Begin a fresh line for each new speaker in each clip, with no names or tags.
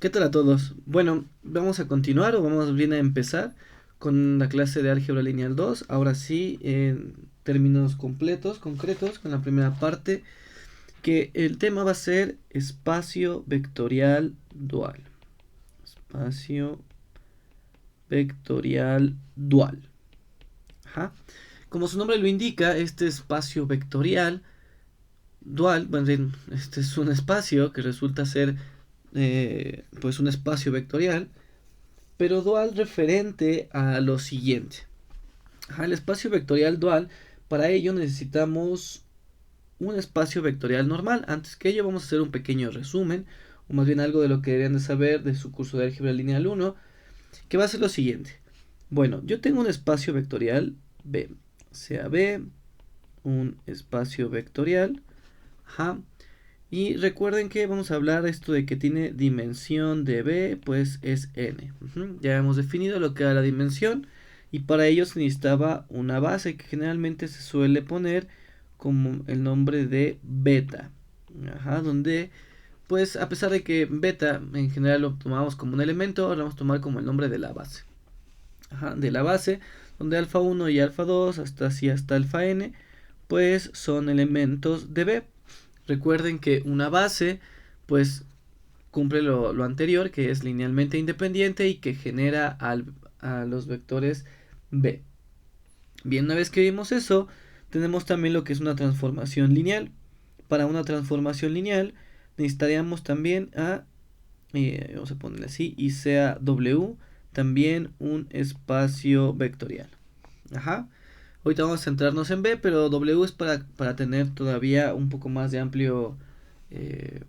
¿Qué tal a todos? Bueno, vamos a continuar o vamos bien a empezar con la clase de álgebra lineal 2. Ahora sí, en términos completos, concretos, con la primera parte, que el tema va a ser espacio vectorial dual. Espacio vectorial dual. Ajá. Como su nombre lo indica, este espacio vectorial dual, bueno, este es un espacio que resulta ser pues un espacio vectorial pero dual referente a lo siguiente. El espacio vectorial dual, para ello necesitamos un espacio vectorial normal. Antes que ello vamos a hacer un pequeño resumen, o más bien algo de lo que deberían de saber de su curso de álgebra lineal 1, que va a ser lo siguiente. Bueno, yo tengo un espacio vectorial B, sea B, un espacio vectorial, ajá, y recuerden que vamos a hablar esto de que tiene dimensión de B, pues es n. Ya hemos definido lo que era la dimensión y para ello se necesitaba una base que generalmente se suele poner como el nombre de beta. Ajá, donde pues a pesar de que beta en general lo tomamos como un elemento, ahora vamos a tomar como el nombre de la base. Ajá, de la base, donde alfa 1 y alfa 2 hasta así hasta alfa n, pues son elementos de B. Recuerden que una base, pues cumple lo anterior, que es linealmente independiente y que genera a los vectores B. Bien, una vez que vimos eso, tenemos también lo que es una transformación lineal. Para una transformación lineal necesitaríamos también vamos a ponerle así, y sea W, también un espacio vectorial. Ajá. Ahorita vamos a centrarnos en B, pero W es para tener todavía un poco más de amplio, eh,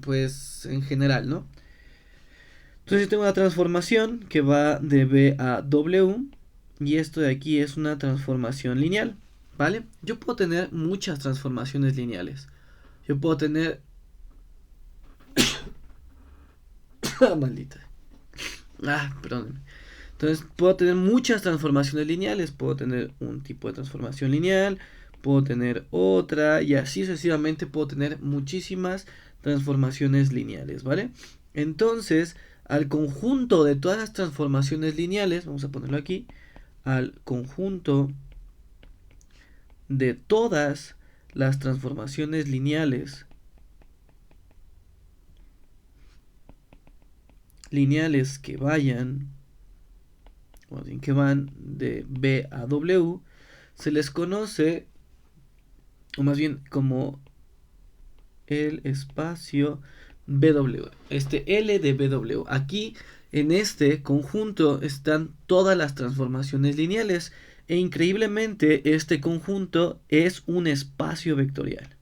pues en general, ¿no? Entonces tengo una transformación que va de B a W y esto de aquí es una transformación lineal, ¿vale? Yo puedo tener muchas transformaciones lineales. Yo puedo tener... Maldita. Perdón. Entonces puedo tener muchas transformaciones lineales. Puedo tener un tipo de transformación lineal, puedo tener otra y así sucesivamente puedo tener muchísimas transformaciones lineales, ¿vale? Entonces, al conjunto de todas las transformaciones lineales, vamos a ponerlo aquí, al conjunto de todas las transformaciones lineales que vayan, o bien que van de B a W, se les conoce, o más bien como el espacio BW, este L de BW. Aquí en este conjunto están todas las transformaciones lineales e increíblemente este conjunto es un espacio vectorial.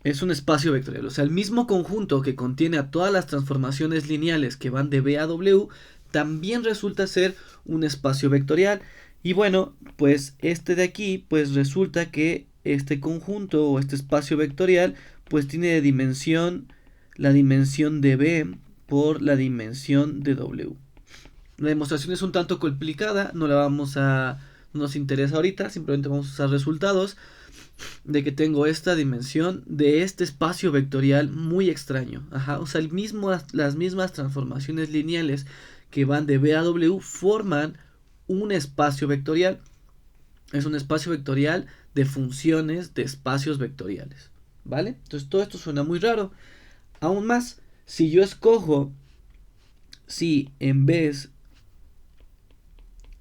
Es un espacio vectorial, o sea, el mismo conjunto que contiene a todas las transformaciones lineales que van de B a W también resulta ser un espacio vectorial. Y bueno, pues este de aquí, pues resulta que este conjunto o este espacio vectorial, pues tiene de dimensión la dimensión de B por la dimensión de W. La demostración es un tanto complicada, no nos interesa ahorita, simplemente vamos a usar resultados de que tengo esta dimensión de este espacio vectorial muy extraño. Ajá, o sea, las mismas transformaciones lineales que van de B a W forman un espacio vectorial. Es un espacio vectorial de funciones de espacios vectoriales. ¿Vale? Entonces todo esto suena muy raro. Aún más, si yo escojo, si en vez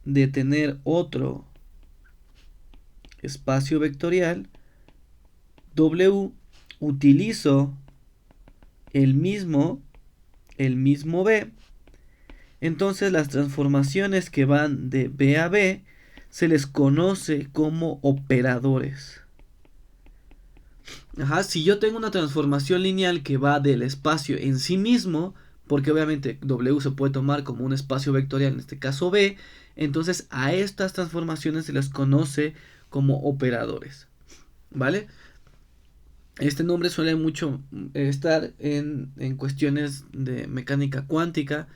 de tener otro espacio vectorial, W, utilizo el mismo, el mismo B, entonces las transformaciones que van de B a B se les conoce como operadores. Ajá, si yo tengo una transformación lineal que va del espacio en sí mismo, porque obviamente W se puede tomar como un espacio vectorial, en este caso B, entonces a estas transformaciones se les conoce como operadores. ¿Vale? Este nombre suele mucho estar en cuestiones de mecánica cuántica,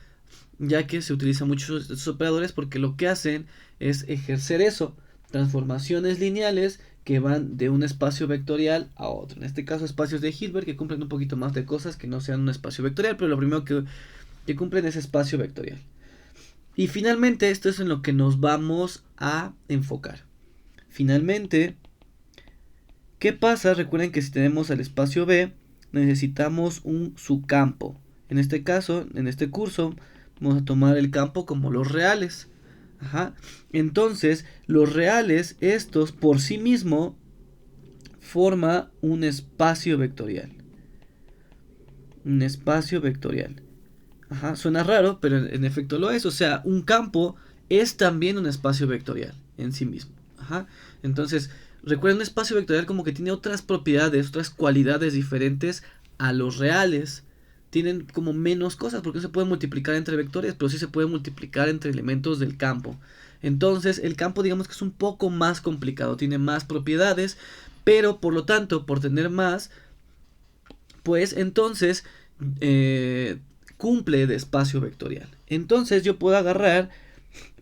ya que se utilizan muchos estos operadores porque lo que hacen es ejercer eso, transformaciones lineales que van de un espacio vectorial a otro. En este caso, espacios de Hilbert que cumplen un poquito más de cosas que no sean un espacio vectorial, pero lo primero que cumplen es espacio vectorial. Y finalmente, esto es en lo que nos vamos a enfocar. Finalmente, ¿qué pasa? Recuerden que si tenemos el espacio B, necesitamos un subcampo. En este caso, en este curso, vamos a tomar el campo como los reales. Ajá. Entonces, los reales, estos por sí mismos, forma un espacio vectorial. Un espacio vectorial. Ajá, suena raro, pero en efecto lo es. O sea, un campo es también un espacio vectorial en sí mismo. Ajá. Entonces, recuerden, un espacio vectorial como que tiene otras propiedades, otras cualidades diferentes a los reales. Tienen como menos cosas porque no se puede multiplicar entre vectores, pero sí se puede multiplicar entre elementos del campo. Entonces, el campo digamos que es un poco más complicado, tiene más propiedades, pero por lo tanto, por tener más, pues entonces cumple de espacio vectorial. Entonces yo puedo agarrar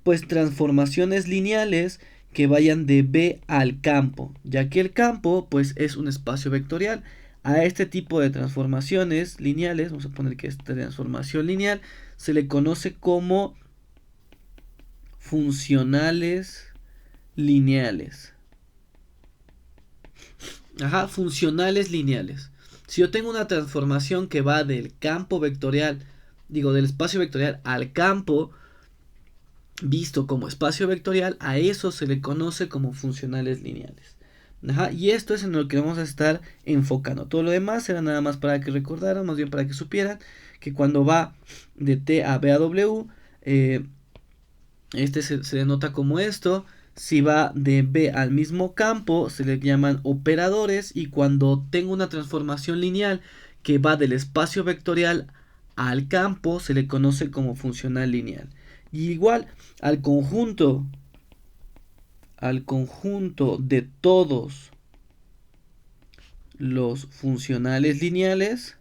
pues transformaciones lineales que vayan de B al campo, ya que el campo pues es un espacio vectorial. A este tipo de transformaciones lineales, vamos a poner que esta transformación lineal se le conoce como funcionales lineales. Ajá, funcionales lineales. Si yo tengo una transformación que va del campo vectorial, del espacio vectorial al campo, visto como espacio vectorial, a eso se le conoce como funcionales lineales. Ajá, y esto es en lo que vamos a estar enfocando. Todo lo demás era nada más para que recordaran, más bien para que supieran que cuando va de T a B a W, este se denota como esto. Si va de B al mismo campo, se le llaman operadores. Y cuando tengo una transformación lineal que va del espacio vectorial al campo, se le conoce como funcional lineal. Y igual al conjunto de todos los funcionales lineales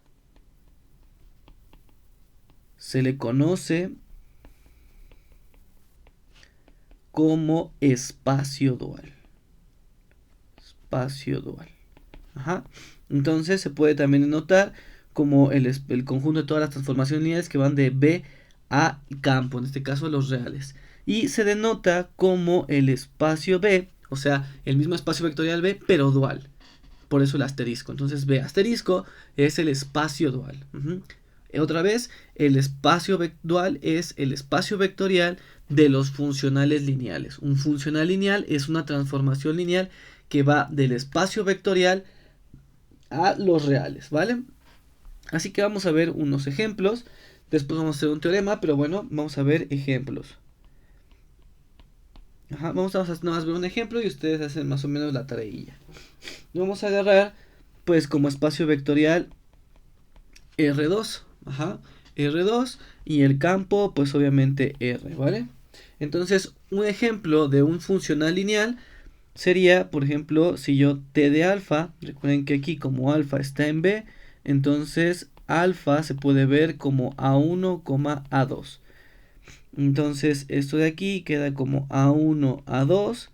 se le conoce como espacio dual. Espacio dual. Ajá. Entonces se puede también denotar como el conjunto de todas las transformaciones lineales que van de B a campo, en este caso los reales. Y se denota como el espacio B, o sea, el mismo espacio vectorial B, pero dual. Por eso el asterisco. Entonces B asterisco es el espacio dual. Otra vez, el espacio dual es el espacio vectorial de los funcionales lineales. Un funcional lineal es una transformación lineal que va del espacio vectorial a los reales, ¿vale? Así que vamos a ver unos ejemplos. Después vamos a hacer un teorema, pero bueno, vamos a ver ejemplos. Ajá, vamos a nada más ver un ejemplo y ustedes hacen más o menos la tareilla. Vamos a agarrar, pues, como espacio vectorial R2. Ajá, R2 y el campo, pues obviamente R, ¿vale? Entonces, un ejemplo de un funcional lineal sería, por ejemplo, si yo T de alfa, recuerden que aquí como alfa está en B, entonces alfa se puede ver como A1, A2. Entonces esto de aquí queda como A1, A2.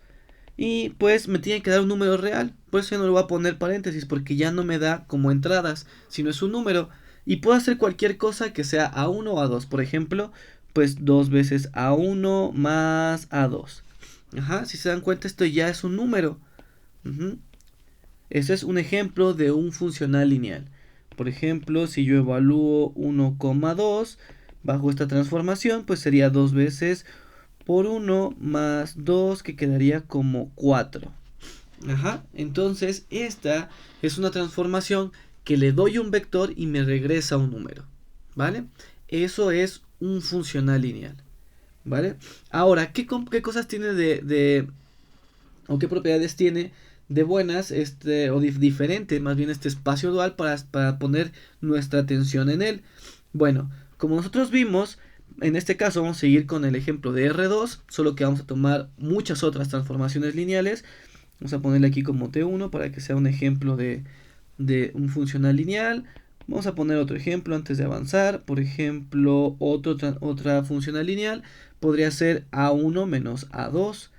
Y pues me tiene que dar un número real. Por eso ya no le voy a poner paréntesis, porque ya no me da como entradas, sino es un número. Y puedo hacer cualquier cosa que sea A1 o A2. Por ejemplo, pues 2 veces A1 más A2. Ajá, si se dan cuenta, esto ya es un número. Este es un ejemplo de un funcional lineal. Por ejemplo, si yo evalúo 1,2 bajo esta transformación, pues sería 2 veces por 1 más 2, que quedaría como 4. Ajá, entonces esta es una transformación que le doy un vector y me regresa un número, ¿vale? Eso es un funcional lineal, ¿vale? Ahora, ¿qué cosas tiene o qué propiedades tiene de buenas o diferente más bien este espacio dual para poner nuestra atención en él? Bueno, como nosotros vimos, en este caso vamos a seguir con el ejemplo de R2, solo que vamos a tomar muchas otras transformaciones lineales. Vamos a ponerle aquí como T1 para que sea un ejemplo de un funcional lineal. Vamos a poner otro ejemplo antes de avanzar. Por ejemplo, otra funcional lineal podría ser A1 menos A2.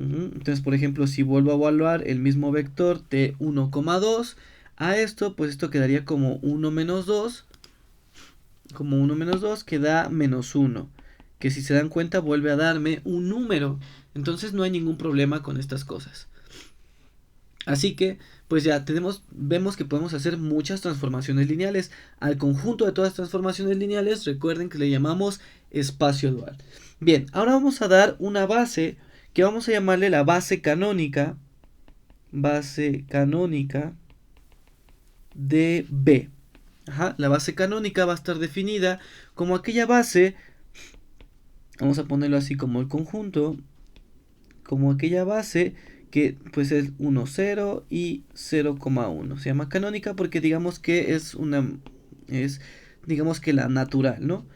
Entonces, por ejemplo, si vuelvo a evaluar el mismo vector de 1,2 a esto, pues esto quedaría como 1 menos 2, como 1 menos 2 que da menos 1, que si se dan cuenta vuelve a darme un número. Entonces no hay ningún problema con estas cosas. Así que, pues ya vemos que podemos hacer muchas transformaciones lineales. Al conjunto de todas las transformaciones lineales, recuerden que le llamamos espacio dual. Bien, ahora vamos a dar una base que vamos a llamarle la base canónica de B. La base canónica va a estar definida como aquella base, vamos a ponerlo así como el conjunto, como aquella base que pues es 1, 0 y 0,1. Se llama canónica porque digamos que es digamos que la natural, ¿no?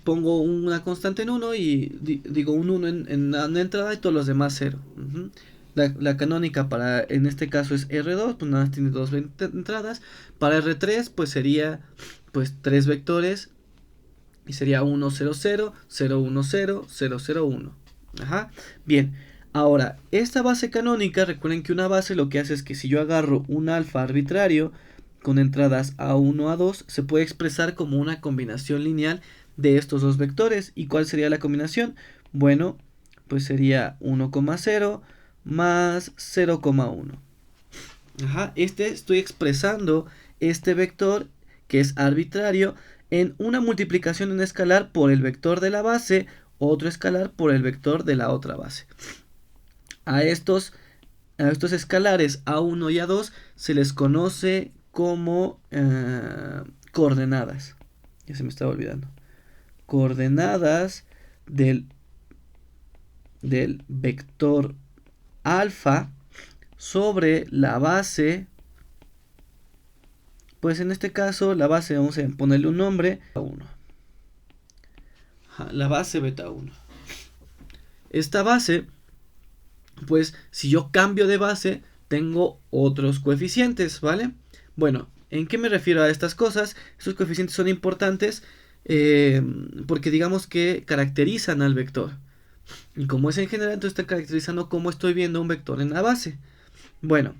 Pongo una constante en 1 y digo un 1 en la entrada y todos los demás 0. La canónica para, en este caso es R2, pues nada más tiene dos entradas. Para R3 pues sería pues 3 vectores y sería 1, 0, 0, 0, 1, 0, 0, 0, 1. Bien, ahora esta base canónica, recuerden que una base lo que hace es que si yo agarro un alfa arbitrario con entradas A1, A2, se puede expresar como una combinación lineal de estos dos vectores. ¿Y cuál sería la combinación? Bueno, pues sería 1,0 más 0,1. Estoy expresando este vector que es arbitrario en una multiplicación en escalar por el vector de la base, otro escalar por el vector de la otra base. A estos escalares A1 y A2 se les conoce como coordenadas. Ya se me estaba olvidando. Coordenadas del vector alfa sobre la base. Pues en este caso la base vamos a ponerle un nombre, beta 1. La base beta 1. Esta base, pues si yo cambio de base, tengo otros coeficientes, ¿vale? Bueno, ¿en qué me refiero a estas cosas? Estos coeficientes son importantes porque digamos que caracterizan al vector. Y como es en general, entonces está caracterizando cómo estoy viendo un vector en la base. Bueno,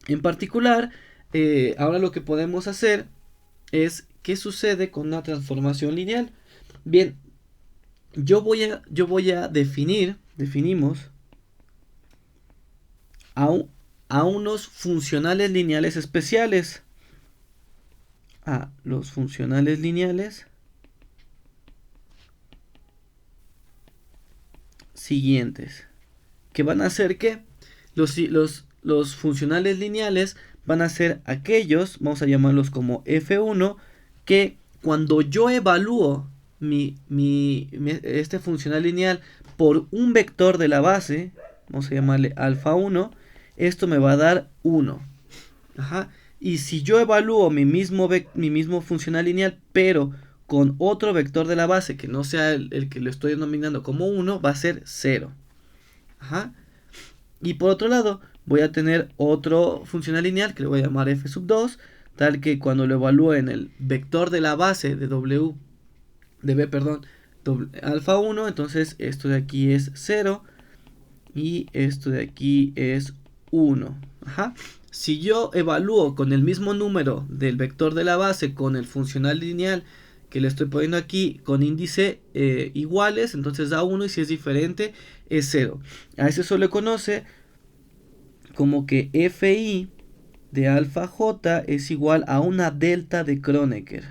en particular, ahora lo que podemos hacer es qué sucede con una transformación lineal. Bien, yo voy a definimos a unos funcionales lineales especiales. A los funcionales lineales siguientes. Que van a ser que los funcionales lineales van a ser aquellos, vamos a llamarlos como F1, que cuando yo evalúo este funcional lineal por un vector de la base, vamos a llamarle alfa 1, esto me va a dar 1. Y si yo evalúo mi mismo funcional lineal, pero con otro vector de la base que no sea el que lo estoy denominando como 1, va a ser 0. Y por otro lado, voy a tener otro funcional lineal que le voy a llamar f sub 2, tal que cuando lo evalúe en el vector de la base de alfa 1, entonces esto de aquí es 0 y esto de aquí es 1. Si yo evalúo con el mismo número del vector de la base con el funcional lineal que le estoy poniendo aquí con índice iguales, entonces da 1 y si es diferente es 0. A eso se le conoce como que Fi de alfa j es igual a una delta de Kronecker.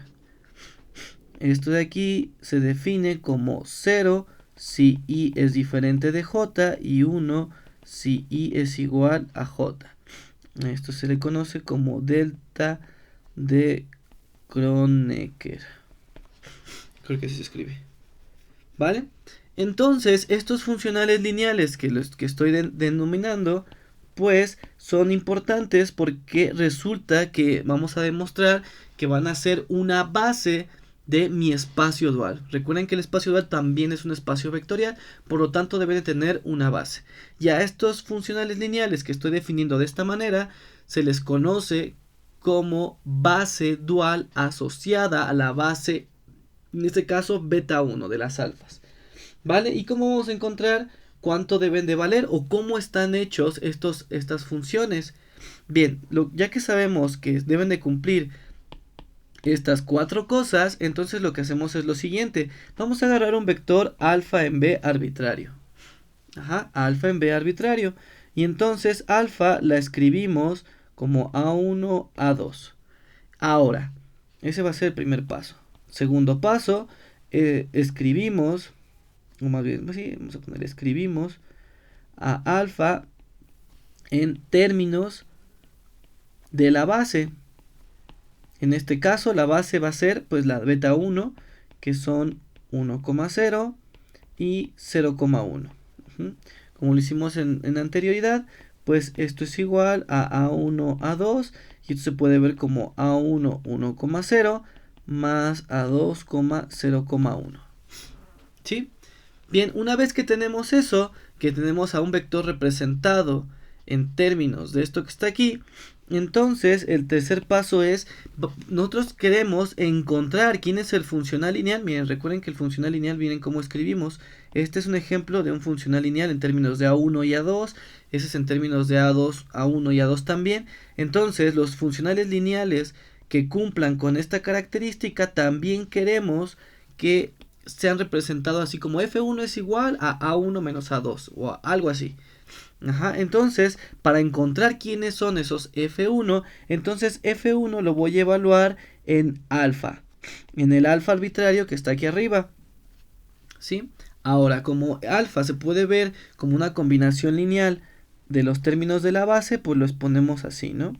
Esto de aquí se define como 0 si i es diferente de j y 1 si i es igual a j. Esto se le conoce como delta de Kronecker. Creo que así se escribe. ¿Vale? Entonces, estos funcionales lineales que estoy denominando, pues son importantes porque resulta que vamos a demostrar que van a ser una base de mi espacio dual. Recuerden que el espacio dual también es un espacio vectorial, por lo tanto debe de tener una base. Y a estos funcionales lineales que estoy definiendo de esta manera, se les conoce como base dual asociada a la base, en este caso beta 1 de las alfas. ¿Vale? ¿Y cómo vamos a encontrar cuánto deben de valer o cómo están hechos estas funciones. Bien, ya que sabemos que deben de cumplir estas 4 cosas, entonces lo que hacemos es lo siguiente. Vamos a agarrar un vector alfa en B arbitrario. Alfa en B arbitrario. Y entonces alfa la escribimos como A1, A2. Ahora, ese va a ser el primer paso. Segundo paso, escribimos, o más bien, sí, vamos a poner escribimos a alfa en términos de la base. En este caso la base va a ser pues la beta 1, que son 1,0 y 0,1. Como lo hicimos en anterioridad, pues esto es igual a A1, A2, y esto se puede ver como A1, 1,0 más A2, 0,1. ¿Sí? Bien, una vez que tenemos eso, que tenemos a un vector representado en términos de esto que está aquí, entonces el tercer paso es, nosotros queremos encontrar quién es el funcional lineal. Miren, recuerden que el funcional lineal viene como escribimos. Este es un ejemplo de un funcional lineal en términos de A1 y A2. Ese es en términos de A2, A1 y A2 también. Entonces los funcionales lineales que cumplan con esta característica también queremos que sean representados así como F1 es igual a A1 menos A2 o algo así. Entonces, para encontrar quiénes son esos F1, entonces F1 lo voy a evaluar en alfa, en el alfa arbitrario que está aquí arriba. ¿Sí? Ahora, como alfa se puede ver como una combinación lineal de los términos de la base, pues los ponemos así, ¿no?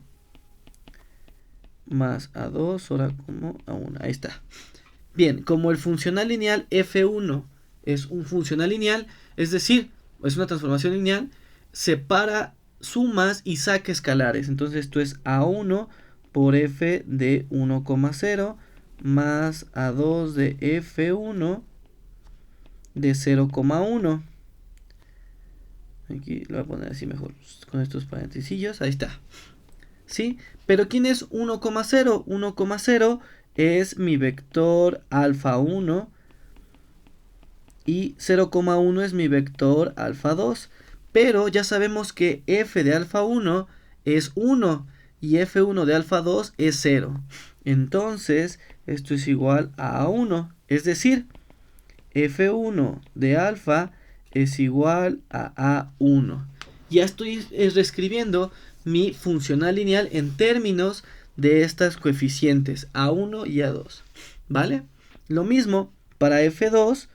Más A2, ahora como A1, ahí está. Bien, como el funcional lineal F1 es un funcional lineal, es decir, es una transformación lineal, separa sumas y saca escalares. Entonces esto es A1 por F de 1,0 más A2 de F1 de 0,1. Aquí lo voy a poner así mejor, con estos paréntesis, ahí está. ¿Sí? Pero ¿quién es 1,0? 1,0 es mi vector alfa 1 y 0,1 es mi vector alfa 2. Pero ya sabemos que f de alfa 1 es 1 y f1 de alfa 2 es 0. Entonces esto es igual a 1. Es decir, f1 de alfa es igual a A1. Ya estoy reescribiendo mi funcional lineal en términos de estas coeficientes A1 y A2. ¿Vale? Lo mismo para F2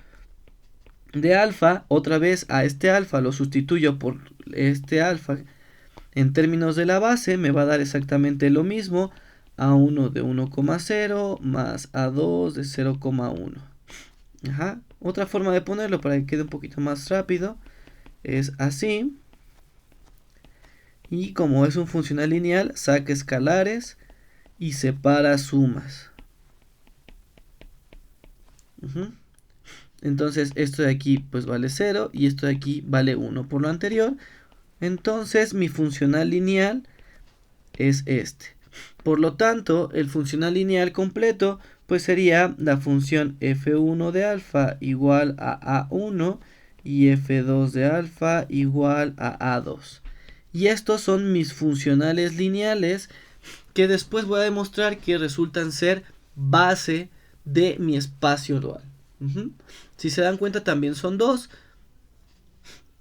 de alfa, otra vez a este alfa lo sustituyo por este alfa en términos de la base, me va a dar exactamente lo mismo, A1 de 1,0 más A2 de 0,1. Otra forma de ponerlo para que quede un poquito más rápido es así. Y como es un funcional lineal, saca escalares y separa sumas. Entonces esto de aquí pues vale 0 y esto de aquí vale 1 por lo anterior. Entonces mi funcional lineal es este. Por lo tanto, el funcional lineal completo pues sería la función f1 de alfa igual a A1 y f2 de alfa igual a A2. Y estos son mis funcionales lineales que después voy a demostrar que resultan ser base de mi espacio dual. Si se dan cuenta también son dos.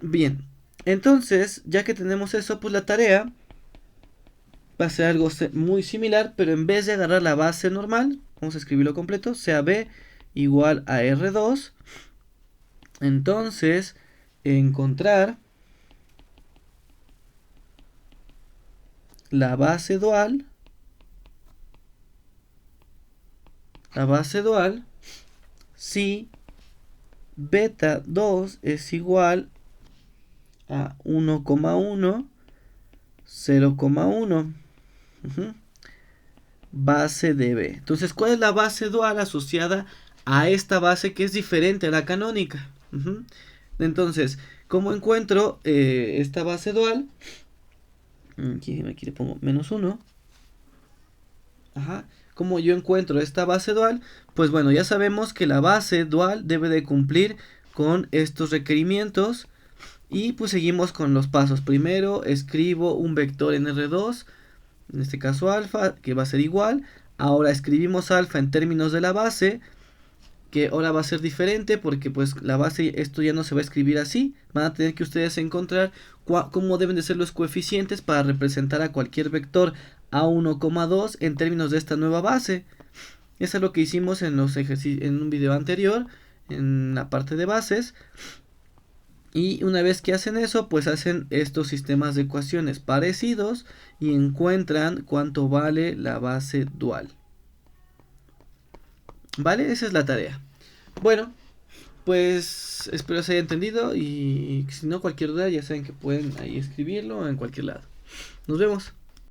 Bien, entonces ya que tenemos eso, pues la tarea va a ser algo muy similar, pero en vez de agarrar la base normal, vamos a escribirlo completo, sea B igual a R2. Entonces, encontrar la base dual si beta 2 es igual a 1,1, 0,1. Base de B. Entonces, ¿cuál es la base dual asociada a esta base que es diferente a la canónica? Entonces, ¿cómo encuentro esta base dual? Aquí le pongo menos 1. ¿Cómo yo encuentro esta base dual? Pues bueno, ya sabemos que la base dual debe de cumplir con estos requerimientos. Y pues seguimos con los pasos. Primero escribo un vector en R2, en este caso alfa, que va a ser igual. Ahora escribimos alfa en términos de la base, que ahora va a ser diferente porque pues la base, esto ya no se va a escribir así. Van a tener que ustedes encontrar cómo deben de ser los coeficientes para representar a cualquier vector A1,2 en términos de esta nueva base. Eso es lo que hicimos en los en un video anterior, en la parte de bases. Y una vez que hacen eso, pues hacen estos sistemas de ecuaciones parecidos y encuentran cuánto vale la base dual. ¿Vale? Esa es la tarea. Bueno, pues espero se haya entendido y si no cualquier duda ya saben que pueden ahí escribirlo en cualquier lado. Nos vemos.